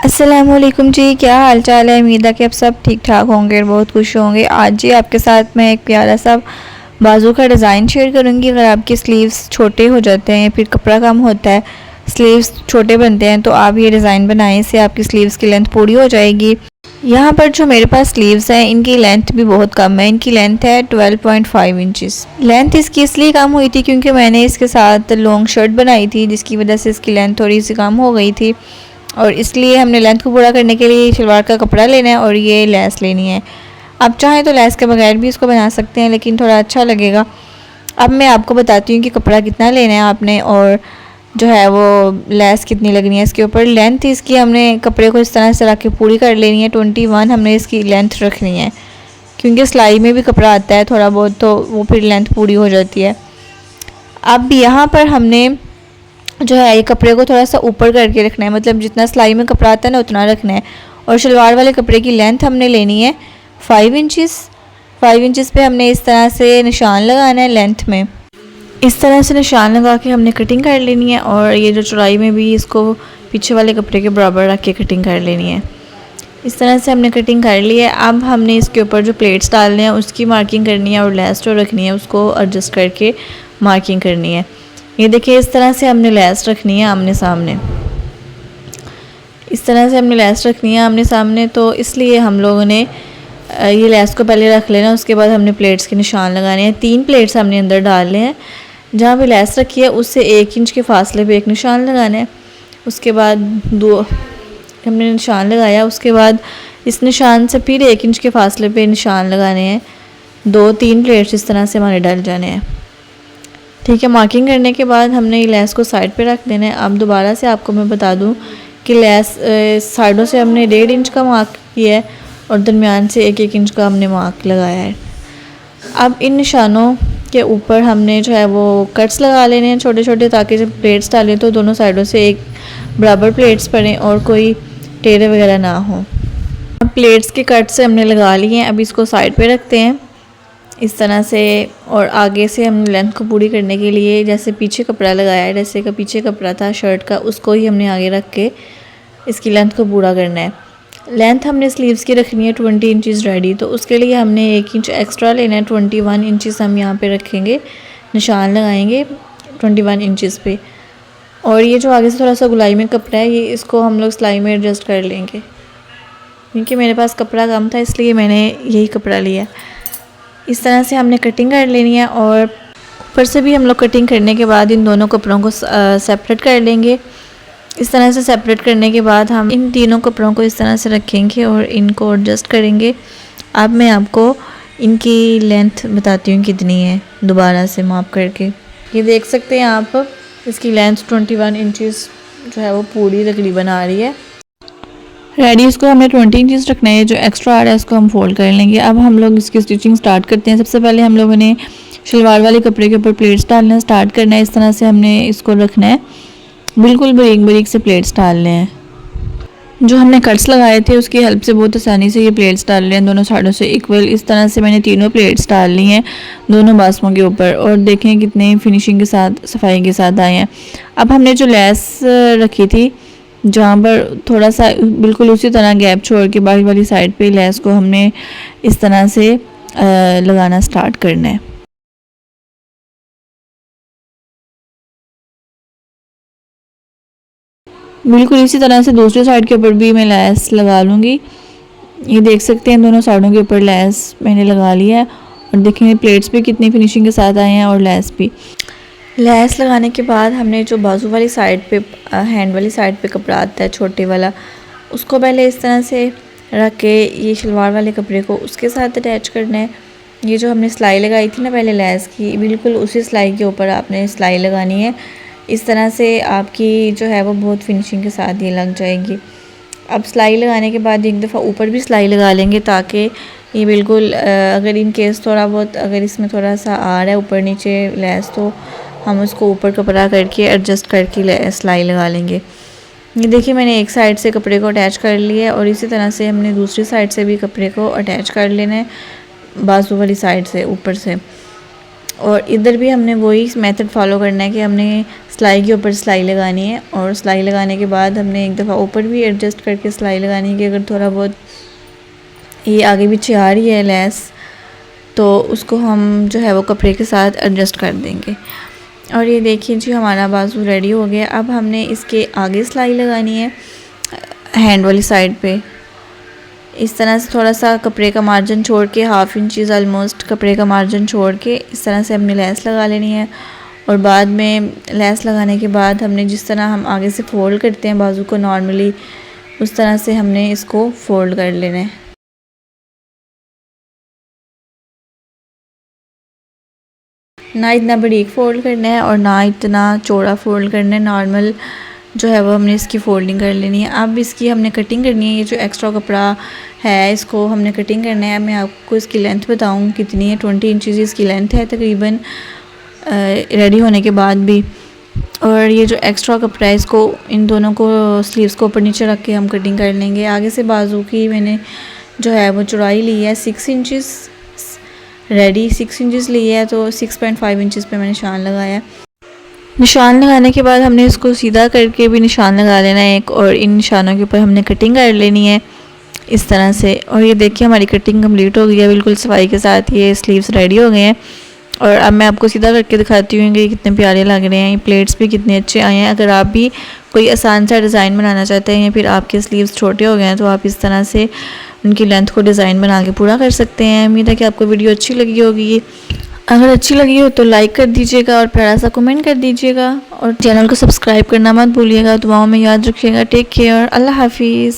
अस्सलामुअलैकुम जी, क्या हाल चाल है। उम्मीद है कि आप सब ठीक ठाक होंगे और बहुत खुश होंगे। आज जी आपके साथ मैं एक प्यारा सा बाजू का डिज़ाइन शेयर करूंगी। अगर आपके स्लीव्स छोटे हो जाते हैं, फिर कपड़ा कम होता है, स्लीव्स छोटे बनते हैं, तो आप ये डिज़ाइन बनाएं, इससे आपकी स्लीव्स की लेंथ पूरी हो जाएगी। यहाँ पर जो मेरे पास स्लीव्स हैं, इनकी लेंथ भी बहुत कम है। इनकी लेंथ है 12.5 इंचज़। लेंथ इसकी इसलिए कम हुई थी क्योंकि मैंने इसके साथ लॉन्ग शर्ट बनाई थी, जिसकी वजह से इसकी लेंथ थोड़ी सी कम हो गई थी, और इसलिए हमने लेंथ को पूरा करने के लिए शलवार का कपड़ा लेना है और ये लेस लेनी है। आप चाहें तो लेस के बगैर भी इसको बना सकते हैं, लेकिन थोड़ा अच्छा लगेगा। अब मैं आपको बताती हूँ कि कपड़ा कितना लेना है आपने, और जो है वो लेस कितनी लगनी है इसके ऊपर। लेंथ इसकी हमने कपड़े को इस तरह से रख के पूरी कर लेनी है। 21 हमने इसकी लेंथ रखनी है, क्योंकि सिलाई में भी कपड़ा आता है थोड़ा बहुत, तो वो फिर लेंथ पूरी हो जाती है। अब यहाँ पर हमने जो है ये कपड़े को थोड़ा सा ऊपर करके रखना है, मतलब जितना सिलाई में कपड़ा आता है ना उतना रखना है। और शलवार वाले कपड़े की लेंथ हमने लेनी है 5 इंचज़। 5 इंचज़ पे हमने इस तरह से निशान लगाना है लेंथ में। इस तरह से निशान लगा के हमने कटिंग कर लेनी है, और ये जो चौड़ाई में भी इसको पीछे वाले कपड़े के बराबर रख के कटिंग कर लेनी है। इस तरह से हमने कटिंग कर ली है। अब हमने इसके ऊपर जो प्लेट्स डालने हैं उसकी मार्किंग करनी है, और लेस जो रखनी है उसको एडजस्ट करके मार्किंग करनी है। ये देखिए, इस तरह से हमने लेस रखनी है आमने सामने। इस तरह से हमने लेस रखनी है आमने सामने, तो इसलिए हम लोगों ने ये लेस को पहले रख लेना। उसके बाद हमने प्लेट्स के निशान लगाने हैं। 3 प्लेट्स हमने अंदर डालने हैं। जहाँ पे लेस रखी है उससे 1 इंच के फासले पे एक निशान लगाना है। उसके बाद 2 हमने निशान लगाया। उसके बाद इस निशान से फिर 1 इंच के फासले पे निशान लगाने हैं। 2-3 प्लेट्स इस तरह से हमारे डल जाने हैं। ठीक है, मार्किंग करने के बाद हमने ये लेस को साइड पे रख देना है। अब दोबारा से आपको मैं बता दूं कि लेस साइडों से हमने 1.5 इंच का मार्क किया है, और दरमियान से 1-1 इंच का हमने मार्क लगाया है। अब इन निशानों के ऊपर हमने जो है वो कट्स लगा लेने हैं छोटे छोटे, ताकि जब प्लेट्स डालें तो दोनों साइडों से एक बराबर प्लेट्स पड़ें और कोई टेढ़े वगैरह ना हो। अब प्लेट्स के कट से हमने लगा लिए हैं। अब इसको साइड पे रखते हैं इस तरह से, और आगे से हमने लेंथ को पूरी करने के लिए जैसे पीछे कपड़ा लगाया है, जैसे का पीछे कपड़ा था शर्ट का, उसको ही हमने आगे रख के इसकी लेंथ को पूरा करना है। लेंथ हमने स्लीव्स की रखनी है 20 इंचज़ रेडी, तो उसके लिए हमने 1 इंच एक्स्ट्रा लेना है। 21 इंचज़ हम यहाँ पे रखेंगे, निशान लगाएंगे 21 इंचज़ पे। और ये जो आगे से थोड़ा सा गुलाई में कपड़ा है, ये इसको हम लोग सिलाई में एडजस्ट कर लेंगे, क्योंकि मेरे पास कपड़ा कम था इसलिए मैंने यही कपड़ा लिया। इस तरह से हमने कटिंग कर लेनी है, और ऊपर से भी हम लोग कटिंग करने के बाद इन दोनों कपड़ों को सेपरेट कर लेंगे। इस तरह से सेपरेट करने के बाद हम इन तीनों कपड़ों को इस तरह से रखेंगे और इनको एडजस्ट करेंगे। अब मैं आपको इनकी लेंथ बताती हूँ कितनी है, दोबारा से माप करके। ये देख सकते हैं आप, इसकी लेंथ 21 इंचज़ जो है वो पूरी तकरीबन आ रही है। रेडी इसको हमने 20 इंचज़ रखना है। जो एक्स्ट्रा आ रहा है इसको हम फोल्ड कर लेंगे। अब हम लोग इसकी स्टिचिंग स्टार्ट करते हैं। सबसे पहले हम लोगों ने शलवार वाले कपड़े के ऊपर प्लेट्स डालना स्टार्ट करना है। इस तरह से हमने इसको रखना है, बिल्कुल बारीक बारीक से प्लेट्स डालने हैं। जो हमने कट्स लगाए थे उसकी हेल्प से बहुत आसानी से ये प्लेट्स डाल रहे हैं दोनों साइडों से इक्वल। इस तरह से मैंने तीनों प्लेट्स डाल ली हैं दोनों बाजुओं के ऊपर, और देखें कितने फिनिशिंग के साथ, सफाई के साथ आए हैं। अब हमने जो लेस रखी थी, जहाँ पर थोड़ा सा बिल्कुल उसी तरह गैप छोड़ के बाकी वाली साइड पे लेस को हमने इस तरह से लगाना स्टार्ट करना है। बिल्कुल इसी तरह से दूसरी साइड के ऊपर भी मैं लेस लगा लूँगी। ये देख सकते हैं दोनों साइडों के ऊपर लेस मैंने लगा लिया है, और देखेंगे प्लेट्स भी कितनी फिनिशिंग के साथ आए हैं, और लेस भी। लेस लगाने के बाद हमने जो बाजू वाली साइड पे, हैंड वाली साइड पे कपड़ा आता है छोटे वाला, उसको पहले इस तरह से रख के ये शलवार वाले कपड़े को उसके साथ अटैच करना है। ये जो हमने सिलाई लगाई थी ना पहले लेस की, बिल्कुल उसी सिलाई के ऊपर आपने सिलाई लगानी है। इस तरह से आपकी जो है वो बहुत फिनिशिंग के साथ ये लग जाएगी। अब सिलाई लगाने के बाद एक दफ़ा ऊपर भी सिलाई लगा लेंगे, ताकि ये बिल्कुल अगर इन केस थोड़ा बहुत अगर इसमें थोड़ा सा आ रहा है ऊपर नीचे लेस, तो हम उसको ऊपर कपड़ा करके एडजस्ट करके सिलाई लगा लेंगे। ये देखिए, मैंने एक साइड से कपड़े को अटैच कर लिया है, और इसी तरह से हमने दूसरी साइड से भी कपड़े को अटैच कर लेना है बाजू वाली साइड से ऊपर से। और इधर भी हमने वही मेथड फॉलो करना है कि हमने सिलाई के ऊपर सिलाई लगानी है, और सिलाई लगाने के बाद हमने एक दफ़ा ऊपर भी एडजस्ट करके सिलाई लगानी है कि अगर थोड़ा बहुत ये आगे पीछे आ रही है लेस, तो उसको हम जो है वो कपड़े के साथ एडजस्ट कर देंगे। और ये देखिए जी हमारा बाजू रेडी हो गया। अब हमने इसके आगे सिलाई लगानी है हैंड वाली साइड पे। इस तरह से थोड़ा सा कपड़े का मार्जिन छोड़ के, हाफ इंचज़ ऑलमोस्ट कपड़े का मार्जिन छोड़ के इस तरह से हमने लेस लगा लेनी है। और बाद में लेस लगाने के बाद हमने जिस तरह हम आगे से फ़ोल्ड करते हैं बाजू को नॉर्मली, उस तरह से हमने इसको फ़ोल्ड कर लेना है। ना इतना बारीक फ़ोल्ड करना है और ना इतना चौड़ा फ़ोल्ड करना है, नॉर्मल जो है वो हमने इसकी फ़ोल्डिंग कर लेनी है। अब इसकी हमने कटिंग करनी है। ये जो एक्स्ट्रा कपड़ा है इसको हमने कटिंग करना है। मैं आपको इसकी लेंथ बताऊँ कितनी है, 20 इंचज़ इसकी लेंथ है तकरीबन रेडी होने के बाद भी। और ये जो एक्स्ट्रा कपड़ा है इसको, इन दोनों को स्लीव्स को ऊपर नीचे रख के हम कटिंग कर लेंगे। आगे से बाजू की मैंने जो है वो चौड़ाई ली है 6 इंचज़ रेडी, 6 इंचज़ ली है, तो 6.5 इंचज़ पे मैंने निशान लगाया है। निशान लगाने के बाद हमने इसको सीधा करके भी निशान लगा लेना है एक, और इन निशानों के ऊपर हमने कटिंग कर लेनी है इस तरह से। और ये देखिए हमारी कटिंग कंप्लीट हो गई है बिल्कुल सफाई के साथ। ये स्लीव्स रेडी हो गए हैं। और अब मैं आपको सीधा करके दिखाती हूँ कि कितने प्यारे लग रहे हैं। ये प्लेट्स भी कितने अच्छे आए हैं। अगर आप भी कोई आसान सा डिज़ाइन बनाना चाहते हैं या फिर आपके स्लीव्स छोटे हो गए हैं, तो आप इस तरह से उनकी लेंथ को डिज़ाइन बना के पूरा कर सकते हैं। उम्मीद है कि आपको वीडियो अच्छी लगी होगी। अगर अच्छी लगी हो तो लाइक कर दीजिएगा और प्यारा सा कमेंट कर दीजिएगा, और चैनल को सब्सक्राइब करना मत भूलिएगा। दुआओं में याद रखिएगा। टेक केयर, अल्लाह हाफिज़।